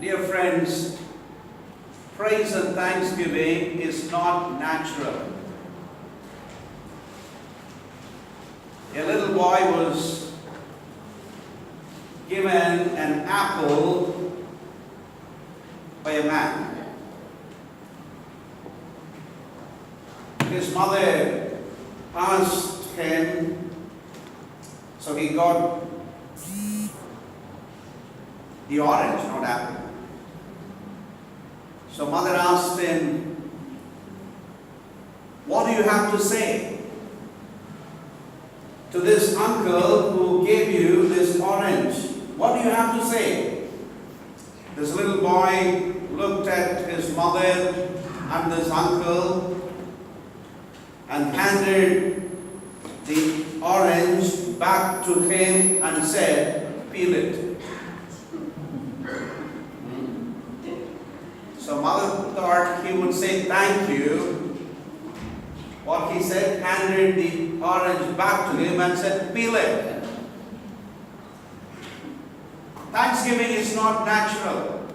Dear friends, praise and thanksgiving is not natural. A little boy was given an apple by a man. His mother asked him, so he got the orange, not apple. So mother asked him, what do you have to say to this uncle who gave you this orange? What do you have to say? This little boy looked at his mother and this uncle and handed the orange back to him and said, peel it. So mother thought he would say thank you. What he said, handed the orange back to him and said, peel it. Thanksgiving is not natural.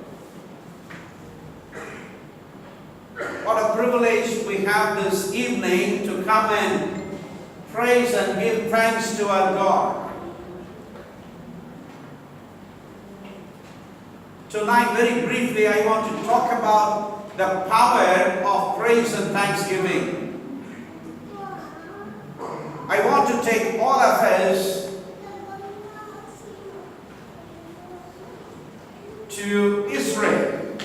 What a privilege we have this evening to come and praise and give thanks to our God. Tonight, very briefly, I want to talk about the power of praise and thanksgiving. I want to take all of us to Israel,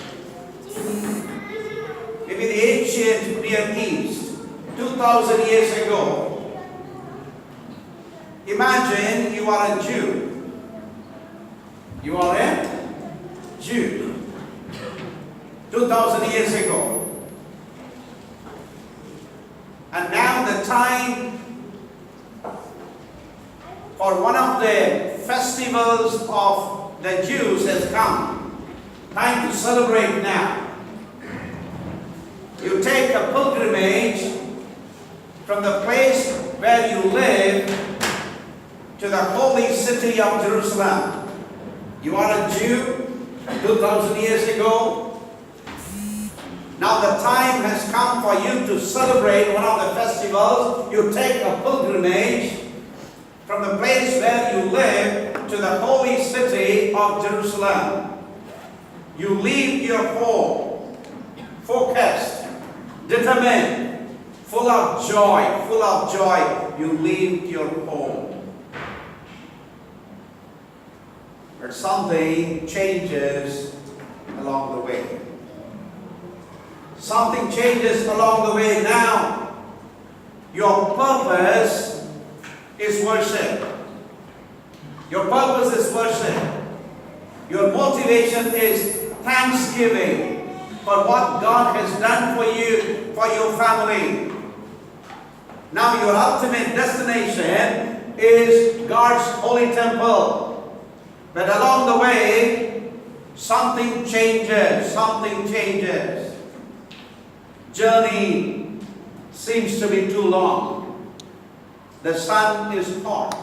maybe the ancient Near East, 2,000 years ago. Imagine you are a Jew. You are a Jew. 2,000 years ago. And now the time for one of the festivals of the Jews has come. Time to celebrate now. You take a pilgrimage from the place where you live to the holy city of Jerusalem. You are a Jew 2,000 years ago. Now the time has come for you to celebrate one of the festivals. You take a pilgrimage from the place where you live to the holy city of Jerusalem. You leave your home focused, determined, full of joy. You leave your home. But something changes along the way. Something changes along the way now. Your purpose is worship. Your purpose is worship. Your motivation is thanksgiving for what God has done for you, for your family. Now your ultimate destination is God's holy temple. But along the way, something changes. Journey seems to be too long. The sun is hot.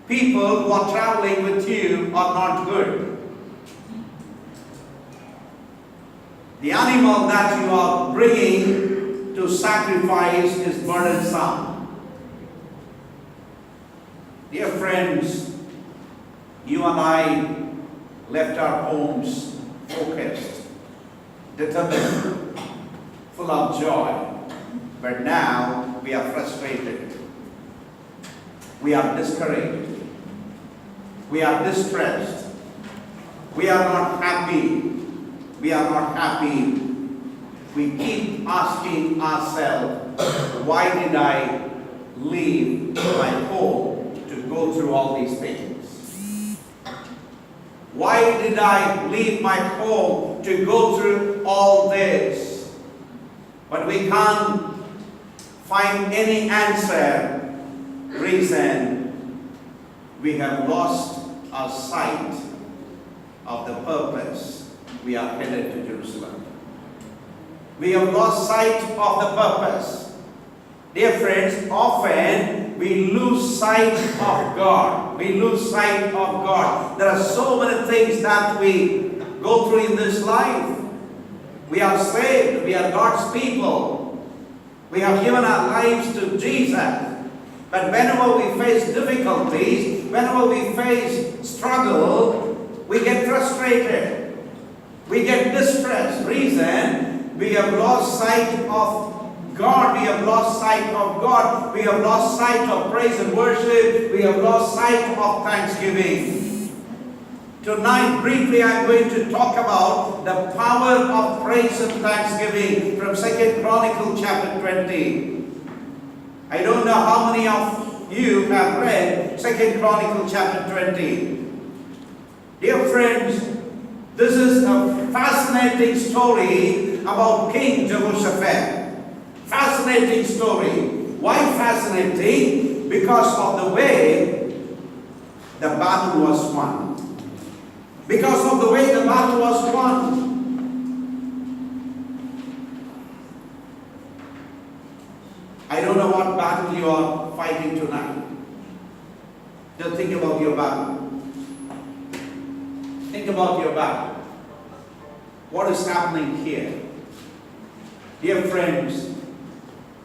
People who are traveling with you are not good. The animal that you are bringing to sacrifice is burdensome. Dear friends, you and I left our homes focused, determined, full of joy. But now we are frustrated. We are discouraged. We are distressed. We are not happy. We keep asking ourselves, why did I leave my home to go through all these things? Why did I leave my home to go through all this? But we can't find any answer. Reason, we have lost our sight of the purpose. We are headed to Jerusalem. We have lost sight of the purpose. Dear friends, often we lose sight of God. We lose sight of God. There are so many things that we go through in this life. We are saved. We are God's people. We have given our lives to Jesus. But whenever we face difficulties, whenever we face struggle, we get frustrated. We get distressed. Reason, we have lost sight of God. We have lost sight of God. We have lost sight of praise and worship. We have lost sight of thanksgiving. Tonight, briefly, I am going to talk about the power of praise and thanksgiving from 2 Chronicles chapter 20. I don't know how many of you have read 2 Chronicles chapter 20. Dear friends, this is a fascinating story about King Jehoshaphat. Fascinating story. Why fascinating? Because of the way the battle was won. Because of the way the battle was won. I don't know what battle you are fighting tonight. Just think about your battle. Think about your battle. What is happening here? Dear friends,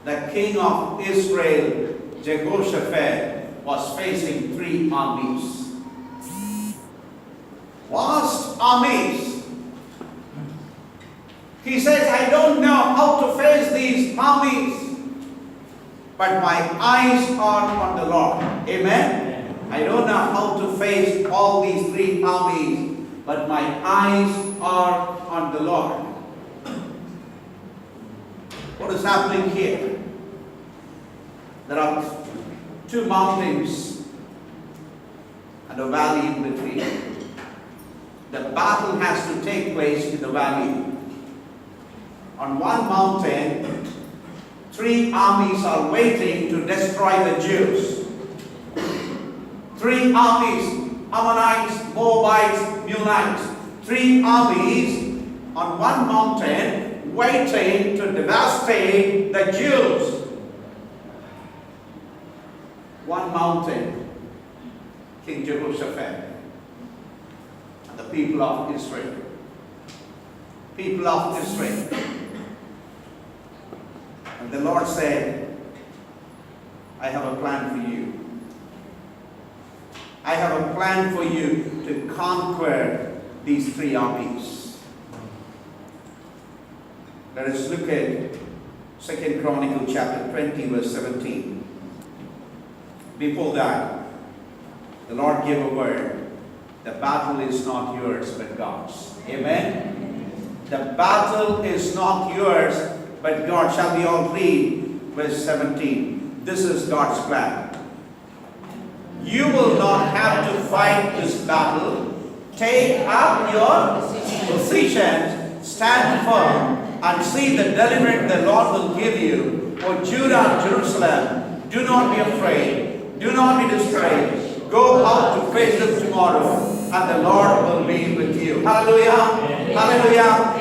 the king of Israel, Jehoshaphat, was facing 3 armies. Vast armies. He says, I don't know how to face these armies, but my eyes are on the Lord. Amen? I don't know how to face all these 3 armies, but my eyes are on the Lord. What is happening here? There are 2 mountains and a valley in between. The battle has to take place in the valley. On one mountain, 3 armies are waiting to destroy the Jews. 3 armies, Ammonites, Moabites, Meunites. 3 armies on one mountain waiting to devastate the Jews. One mountain, King Jehoshaphat, and the people of Israel. People of Israel. And the Lord said, I have a plan for you. I have a plan for you to conquer these 3 armies. Let us look at 2 Chronicles chapter 20 verse 17. Before that, the Lord gave a word. The battle is not yours but God's. Amen? The battle is not yours but God. Shall we all read verse 17? This is God's plan. You will not have to fight this battle. Take up your positions, stand firm, and see the deliverance the Lord will give you. For Judah and Jerusalem, do not be afraid. Do not be discouraged. Go out to face them tomorrow, and the Lord will be with you. Hallelujah. Hallelujah.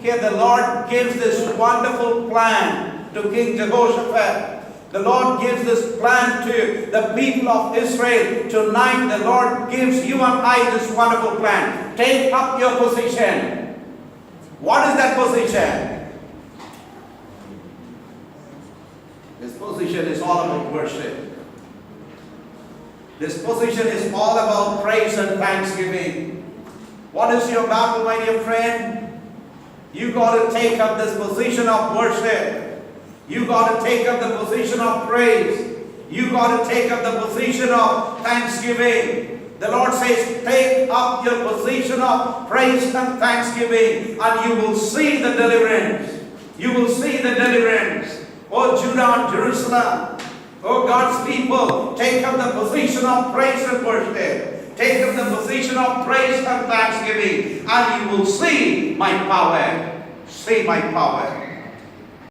Here the Lord gives this wonderful plan to King Jehoshaphat. The Lord gives this plan to the people of Israel. Tonight the Lord gives you and I this wonderful plan. Take up your position. What is that position? This position is all about worship. This position is all about praise and thanksgiving. What is your battle, my dear friend? You got to take up this position of worship. You got to take up the position of praise. You got to take up the position of thanksgiving. The Lord says, take up your position of praise and thanksgiving, and you will see the deliverance. You will see the deliverance. Oh Judah and Jerusalem, oh God's people, take up the position of praise and worship. Take up the position of praise and thanksgiving, and you will see my power. See my power.